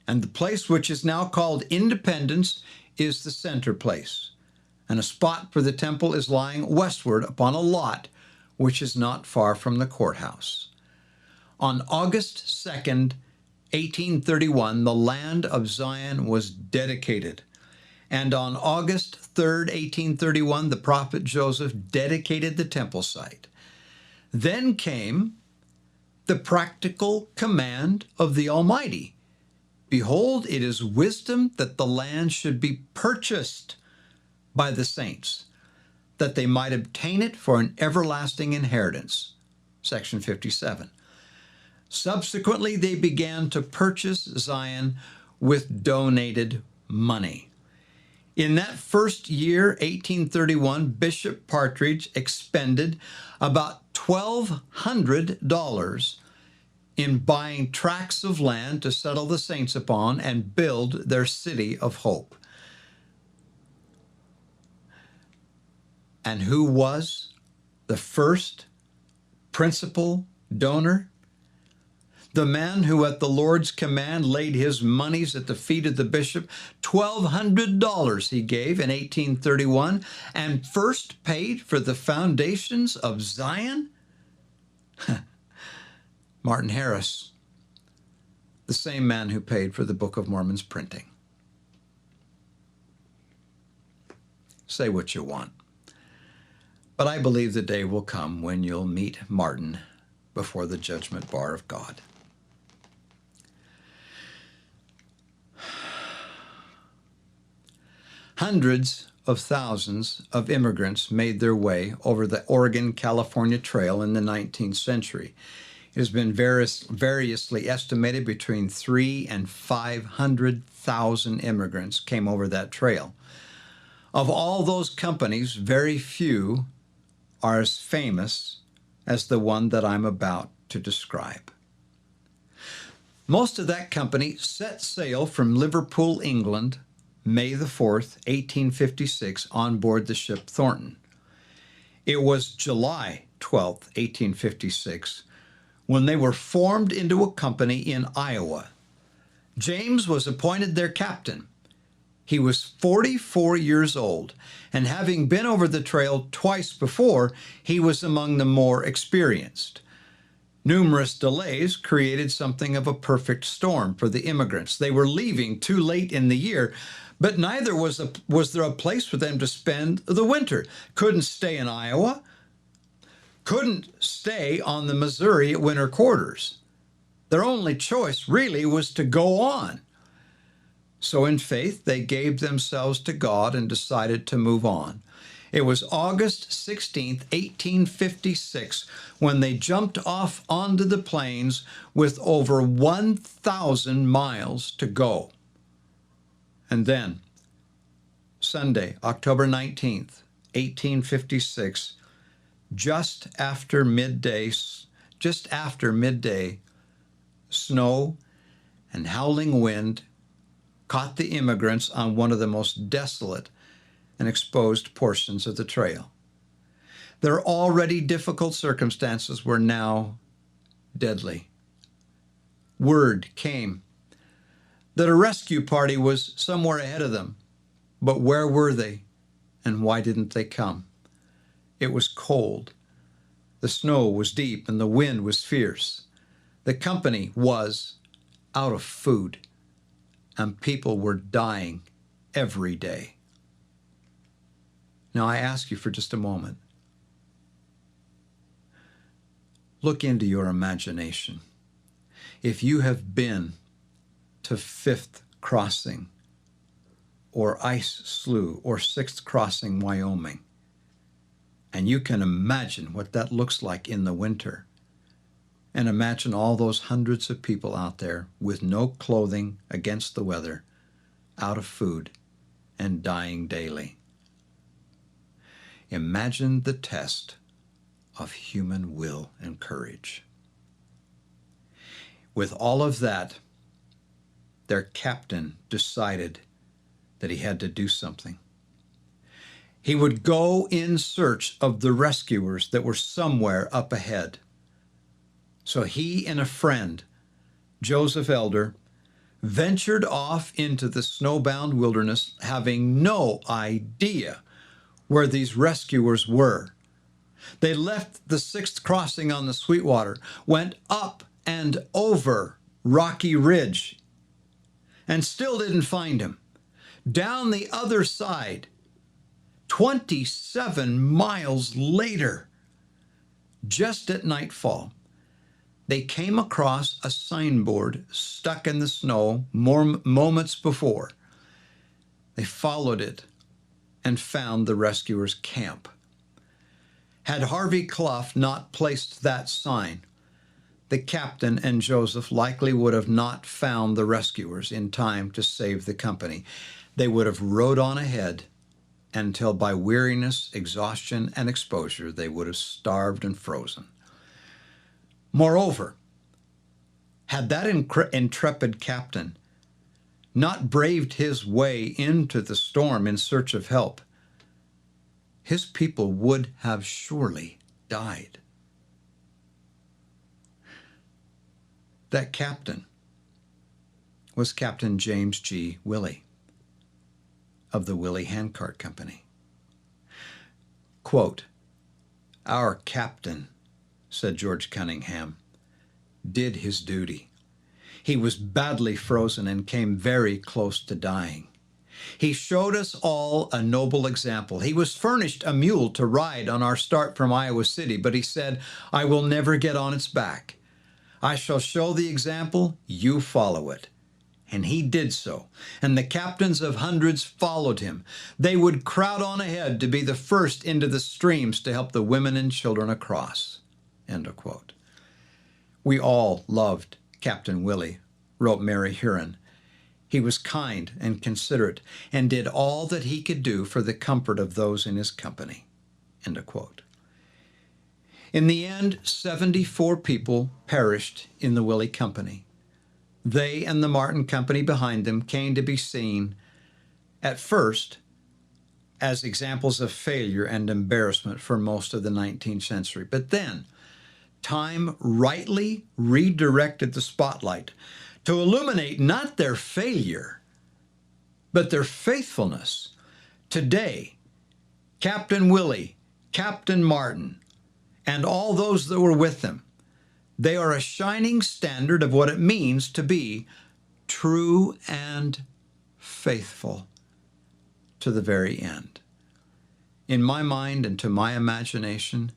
And the place which is now called Independence is the center place, and a spot for the temple is lying westward upon a lot which is not far from the courthouse. On August 2nd, 1831, the land of Zion was dedicated. And on August 3rd, 1831, the prophet Joseph dedicated the temple site. Then came the practical command of the Almighty. Behold, it is wisdom that the land should be purchased by the saints, that they might obtain it for an everlasting inheritance. Section 57. Subsequently, they began to purchase Zion with donated money. In that first year, 1831, Bishop Partridge expended about $1,200 in buying tracts of land to settle the saints upon and build their city of hope. And who was the first principal donor? The man who at the Lord's command laid his monies at the feet of the bishop. $1,200 he gave in 1831 and first paid for the foundations of Zion? Martin Harris, the same man who paid for the Book of Mormon's printing. Say what you want, but I believe the day will come when you'll meet Martin before the judgment bar of God. Hundreds of thousands of immigrants made their way over the Oregon-California Trail in the 19th century. It has been variously estimated between 300,000 and 500,000 immigrants came over that trail. Of all those companies, very few are as famous as the one that I'm about to describe. Most of that company set sail from Liverpool, England, May the 4th, 1856, on board the ship Thornton. It was July 12th, 1856, when they were formed into a company in Iowa. James was appointed their captain. He was 44 years old, and having been over the trail twice before, he was among the more experienced. Numerous delays created something of a perfect storm for the immigrants. They were leaving too late in the year, but neither was there a place for them to spend the winter. Couldn't stay in Iowa, couldn't stay on the Missouri winter quarters. Their only choice really was to go on. So in faith, they gave themselves to God and decided to move on. It was August 16th, 1856, when they jumped off onto the plains with over 1,000 miles to go. And then, Sunday, October 19th, 1856, just after midday, snow, and howling wind caught the immigrants on one of the most desolate and exposed portions of the trail. Their already difficult circumstances were now deadly. Word came that a rescue party was somewhere ahead of them, but where were they, and why didn't they come? It was cold. The snow was deep, and the wind was fierce. The company was out of food, and people were dying every day. Now, I ask you for just a moment. Look into your imagination. If you have been to Fifth Crossing or Ice Slough or Sixth Crossing, Wyoming, and you can imagine what that looks like in the winter, and imagine all those hundreds of people out there with no clothing against the weather, out of food, and dying daily. Imagine the test of human will and courage. With all of that, their captain decided that he had to do something. He would go in search of the rescuers that were somewhere up ahead. So he and a friend, Joseph Elder, ventured off into the snowbound wilderness, having no idea where these rescuers were. They left the Sixth Crossing on the Sweetwater, went up and over Rocky Ridge, and still didn't find him. Down the other side, 27 miles later, just at nightfall, they came across a signboard stuck in the snow moments before. They followed it and found the rescuers' camp. Had Harvey Clough not placed that sign, the captain and Joseph likely would have not found the rescuers in time to save the company. They would have rode on ahead until by weariness, exhaustion, and exposure, they would have starved and frozen. Moreover, had that intrepid captain not braved his way into the storm in search of help, his people would have surely died. That captain was Captain James G. Willey of the Willey Handcart Company. Quote, "Our captain," said George Cunningham, "did his duty. He was badly frozen and came very close to dying. He showed us all a noble example. He was furnished a mule to ride on our start from Iowa City, but he said, 'I will never get on its back. I shall show the example, you follow it.' And he did so, and the captains of hundreds followed him. They would crowd on ahead to be the first into the streams to help the women and children across." End of quote. "We all loved Captain Willey," wrote Mary Huron. "He was kind and considerate and did all that he could do for the comfort of those in his company." End of quote. In the end, 74 people perished in the Willey Company. They and the Martin Company behind them came to be seen, at first, as examples of failure and embarrassment for most of the 19th century. But then, time rightly redirected the spotlight to illuminate not their failure, but their faithfulness. Today, Captain Willey, Captain Martin, and all those that were with them, they are a shining standard of what it means to be true and faithful to the very end. In my mind and to my imagination,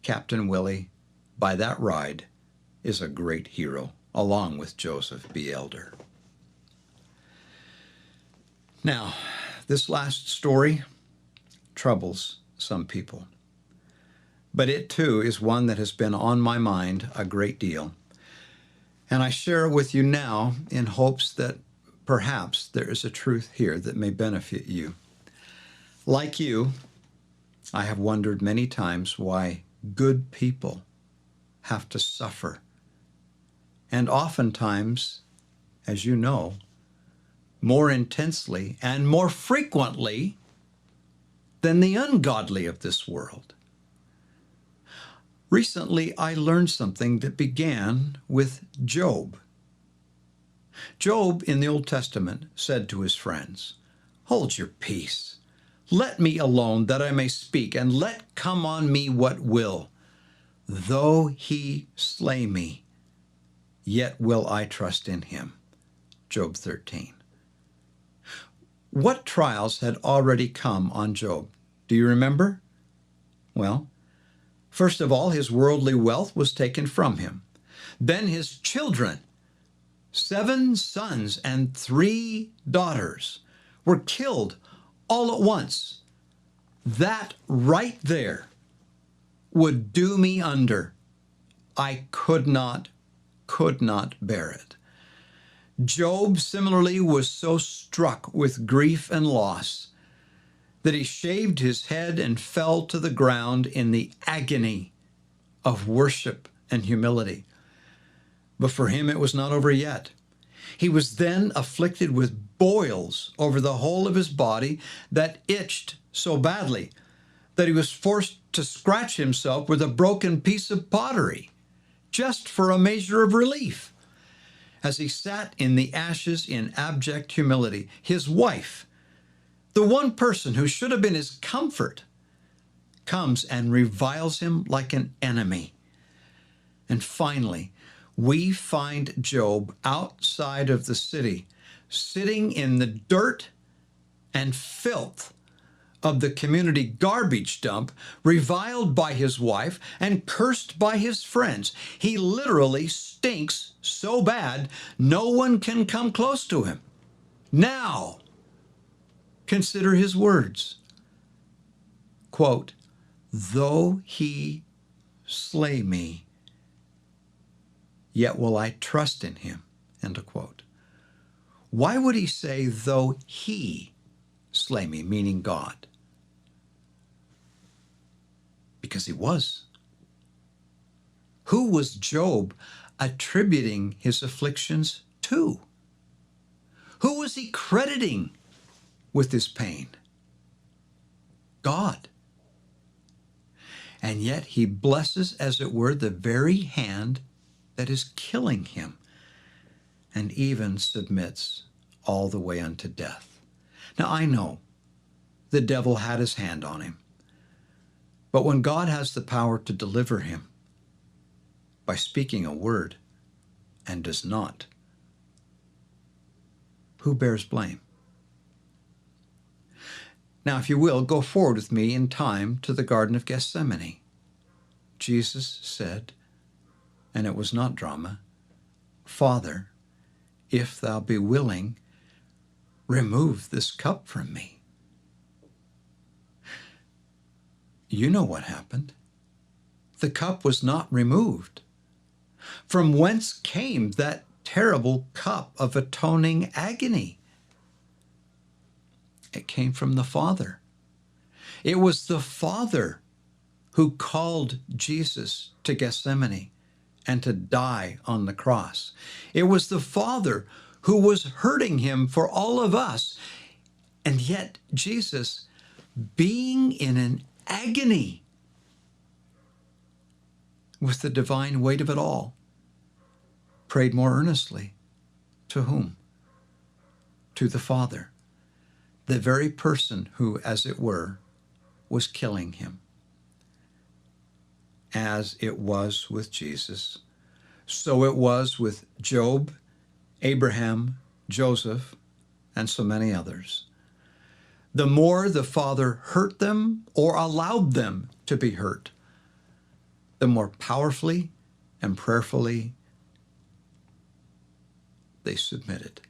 Captain Willey, by that ride, is a great hero, along with Joseph B. Elder. Now, this last story troubles some people, but it too is one that has been on my mind a great deal. And I share it with you now in hopes that perhaps there is a truth here that may benefit you. Like you, I have wondered many times why good people have to suffer and oftentimes, as you know, more intensely and more frequently than the ungodly of this world. Recently, I learned something that began with Job. Job in the Old Testament said to his friends, "Hold your peace. Let me alone that I may speak, and let come on me what will. Though he slay me, yet will I trust in him." Job 13. What trials had already come on Job? Do you remember? Well, first of all, his worldly wealth was taken from him. Then his children, 7 sons and 3 daughters, were killed all at once. That right there would do me under. I could not bear it. Job similarly was so struck with grief and loss that he shaved his head and fell to the ground in the agony of worship and humility. But for him it was not over yet. He was then afflicted with boils over the whole of his body that itched so badly that he was forced to scratch himself with a broken piece of pottery, just for a measure of relief. As he sat in the ashes in abject humility, his wife, the one person who should have been his comfort, comes and reviles him like an enemy. And finally, we find Job outside of the city, sitting in the dirt and filth of the community garbage dump, reviled by his wife and cursed by his friends. He literally stinks so bad, no one can come close to him. Now, consider his words. Quote, "Though he slay me, yet will I trust in him." End of quote. Why would he say, "though he slay me," meaning God? Because he was. Who was Job attributing his afflictions to? Who was he crediting with his pain? God. And yet he blesses, as it were, the very hand that is killing him, and even submits all the way unto death. Now I know the devil had his hand on him, but when God has the power to deliver him by speaking a word and does not, who bears blame? Now, if you will, go forward with me in time to the Garden of Gethsemane. Jesus said, and it was not drama, "Father, if thou be willing, remove this cup from me." You know what happened. The cup was not removed. From whence came that terrible cup of atoning agony? It came from the Father. It was the Father who called Jesus to Gethsemane and to die on the cross. It was the Father who was hurting him for all of us. And yet Jesus, being in an agony with the divine weight of it all, prayed more earnestly. To whom? To the Father, the very person who, as it were, was killing him. As it was with Jesus, so it was with Job, Abraham, Joseph, and so many others. The more the Father hurt them or allowed them to be hurt, the more powerfully and prayerfully they submitted.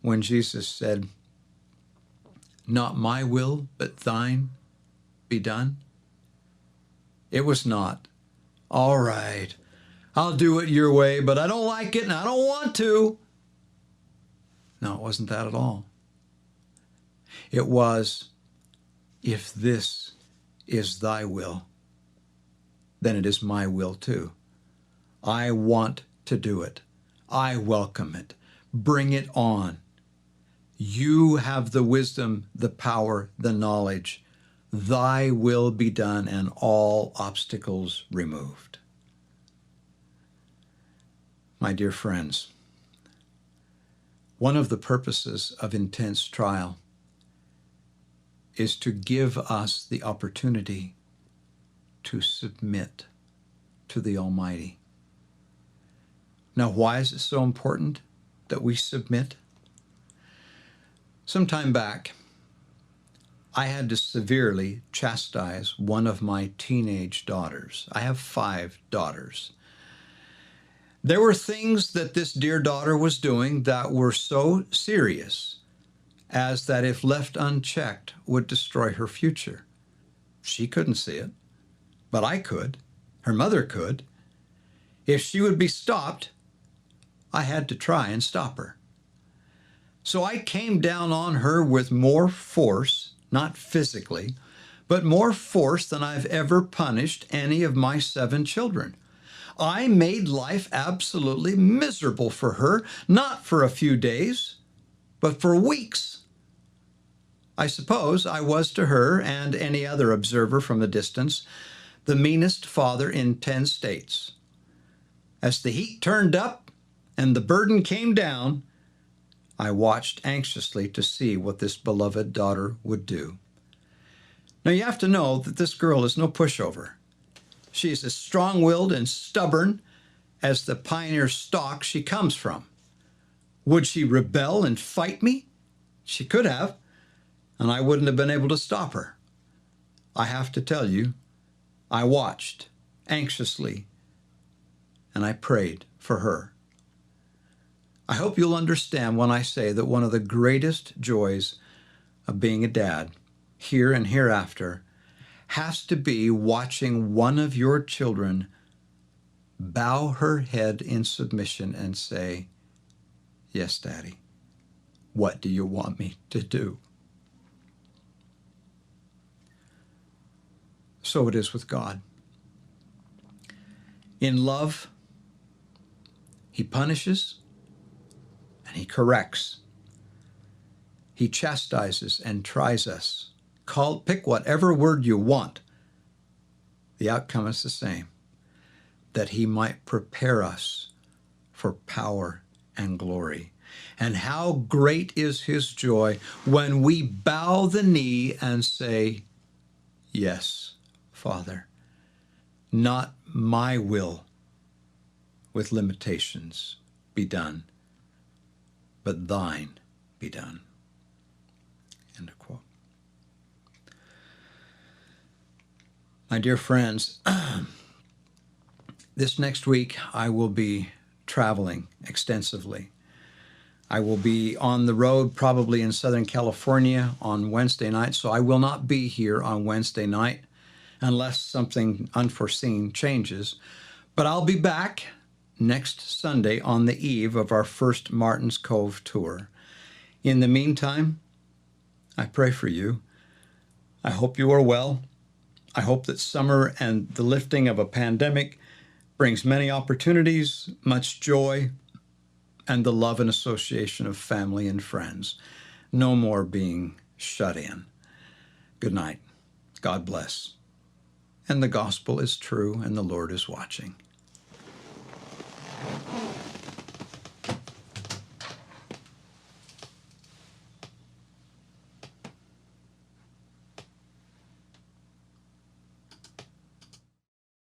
When Jesus said, "Not my will, but thine be done," it was not, "All right, I'll do it your way, but I don't like it and I don't want to." No, it wasn't that at all. It was, "If this is thy will, then it is my will too. I want to do it. I welcome it. Bring it on. You have the wisdom, the power, the knowledge. Thy will be done and all obstacles removed. My dear friends, one of the purposes of intense trial is to give us the opportunity to submit to the Almighty. Now, why is it so important that we submit? Some time back, I had to severely chastise one of my teenage daughters. I have 5 daughters. There were things that this dear daughter was doing that were so serious as that if left unchecked would destroy her future. She couldn't see it, but I could. Her mother could. If she would be stopped, I had to try and stop her. So I came down on her with more force, not physically, but more force than I've ever punished any of my 7 children. I made life absolutely miserable for her, not for a few days, but for weeks. I suppose I was to her and any other observer from a distance the meanest father in 10 states. As the heat turned up and the burden came down, I watched anxiously to see what this beloved daughter would do. Now you have to know that this girl is no pushover. She is as strong-willed and stubborn as the pioneer stock she comes from. Would she rebel and fight me? She could have, and I wouldn't have been able to stop her. I have to tell you, I watched anxiously, and I prayed for her. I hope you'll understand when I say that one of the greatest joys of being a dad, here and hereafter, has to be watching one of your children bow her head in submission and say, "Yes, Daddy, what do you want me to do?" So it is with God. In love, He punishes and He corrects. He chastises and tries us. Pick whatever word you want. The outcome is the same, that He might prepare us for power and glory. And how great is His joy when we bow the knee and say, "Yes, Father, not my will with limitations be done, but thine be done." End of quote. My dear friends, this next week I will be traveling extensively. I will be on the road, probably in Southern California on Wednesday night, so I will not be here on Wednesday night unless something unforeseen changes. But I'll be back next Sunday on the eve of our first Martin's Cove tour. In the meantime, I pray for you. I hope you are well. I hope that summer and the lifting of a pandemic brings many opportunities, much joy, and the love and association of family and friends. No more being shut in. Good night. God bless. And the gospel is true, and the Lord is watching.